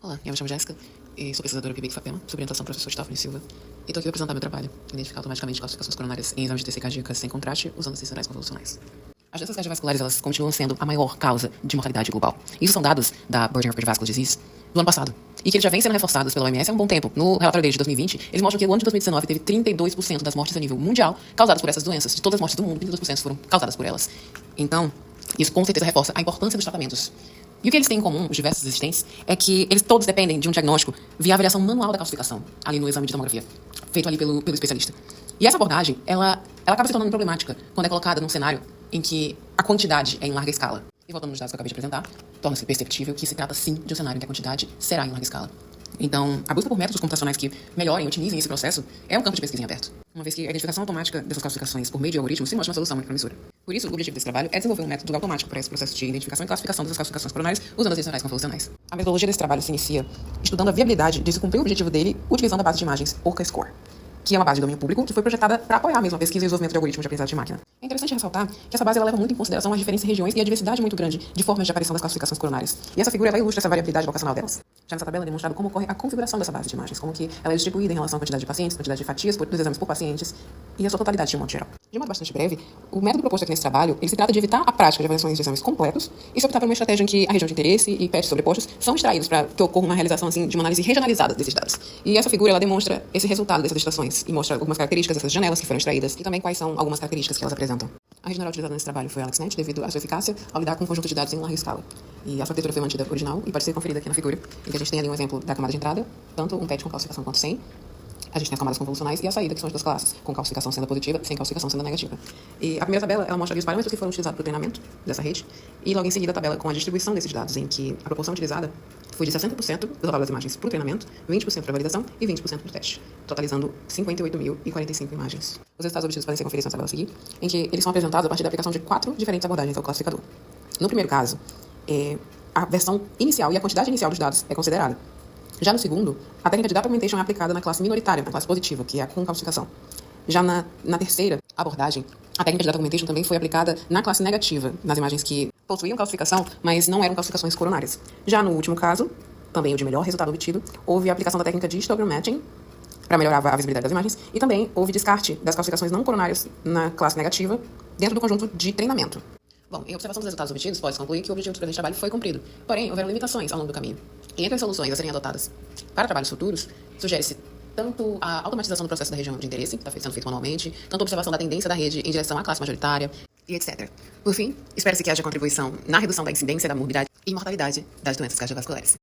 Olá, eu me chamo Jéssica e sou pesquisadora PIBIC FAPEMA, sob orientação do professor Stephanie Silva. E estou aqui para apresentar meu trabalho, identificar automaticamente calcificações coronárias em exames de TC cardíacas sem contraste, usando excepcionais convolucionais. As doenças cardiovasculares, elas continuam sendo a maior causa de mortalidade global. Isso são dados da Burden of Cardiovascular Disease do ano passado. E que eles já vêm sendo reforçados pela OMS há um bom tempo. No relatório deles de 2020, eles mostram que no ano de 2019 teve 32% das mortes a nível mundial causadas por essas doenças. De todas as mortes do mundo, 32% foram causadas por elas. Então, isso com certeza reforça a importância dos tratamentos. E o que eles têm em comum, os diversos existentes, é que eles todos dependem de um diagnóstico via avaliação manual da calcificação, ali no exame de tomografia, feito ali pelo especialista. E essa abordagem, ela acaba se tornando problemática quando é colocada num cenário em que a quantidade é em larga escala. E voltando nos dados que eu acabei de apresentar, torna-se perceptível que se trata sim de um cenário em que a quantidade será em larga escala. Então, a busca por métodos computacionais que melhorem e otimizem esse processo é um campo de pesquisa em aberto, uma vez que a identificação automática dessas classificações por meio de algoritmos se mostra uma solução muito promissora. Por isso, o objetivo desse trabalho é desenvolver um método automático para esse processo de identificação e classificação dessas classificações coronárias usando as excepcionais convolucionais. A metodologia desse trabalho se inicia estudando a viabilidade de se cumprir o objetivo dele utilizando a base de imagens ORCA-Score, que é uma base de domínio público que foi projetada para apoiar mesmo a pesquisa e desenvolvimento de algoritmos de aprendizagem de máquina. É interessante ressaltar que essa base ela leva muito em consideração as diferentes regiões e a diversidade muito grande de formas de aparição das classificações coronárias. E essa figura ela ilustra essa variabilidade vocacional delas. Já nessa tabela é demonstrado como ocorre a configuração dessa base de imagens, como que ela é distribuída em relação à quantidade de pacientes, quantidade de fatias dos exames por pacientes e a sua totalidade de um modo geral. De modo bastante breve, o método proposto aqui nesse trabalho, ele se trata de evitar a prática de avaliações de exames completos e se optar por uma estratégia em que a região de interesse e patches sobrepostos são extraídos para que ocorra uma realização assim, de uma análise regionalizada desses dados. E essa figura ela demonstra esse resultado dessas estações e mostra algumas características dessas janelas que foram extraídas e também quais são algumas características que elas apresentam. A rede neural utilizada nesse trabalho foi a AlexNet devido à sua eficácia ao lidar com um conjunto de dados em larga escala. E a sua arquitetura foi mantida original e pode ser conferida aqui na figura, em que a gente tem ali um exemplo da camada de entrada, tanto um patch com calcificação quanto sem. A gente tem as camadas convolucionais e a saída, que são as duas classes, com calcificação sendo positiva, sem calcificação sendo negativa. E a primeira tabela, ela mostra ali os parâmetros que foram utilizados para o treinamento dessa rede, e logo em seguida a tabela com a distribuição desses dados, em que a proporção utilizada foi de 60% do total das imagens para o treinamento, 20% para a validação e 20% para o teste, totalizando 58.045 imagens. Os resultados obtidos podem ser conferidos na tabela a seguir, em que eles são apresentados a partir da aplicação de 4 diferentes abordagens ao classificador. No primeiro caso, a versão inicial e a quantidade inicial dos dados é considerada. Já no segundo, a técnica de data augmentation é aplicada na classe minoritária, na classe positiva, que é a com calcificação. Já na terceira abordagem, a técnica de data augmentation também foi aplicada na classe negativa, nas imagens que possuíam calcificação, mas não eram calcificações coronárias. Já no último caso, também o de melhor resultado obtido, houve a aplicação da técnica de histogram matching para melhorar a visibilidade das imagens e também houve descarte das calcificações não coronárias na classe negativa dentro do conjunto de treinamento. Bom, em observação dos resultados obtidos, pode-se concluir que o objetivo do presente trabalho foi cumprido. Porém, houveram limitações ao longo do caminho. E entre as soluções a serem adotadas para trabalhos futuros, sugere-se tanto a automatização do processo da região de interesse, que está sendo feito manualmente, tanto a observação da tendência da rede em direção à classe majoritária, e etc. Por fim, espera-se que haja contribuição na redução da incidência da morbidade e mortalidade das doenças cardiovasculares.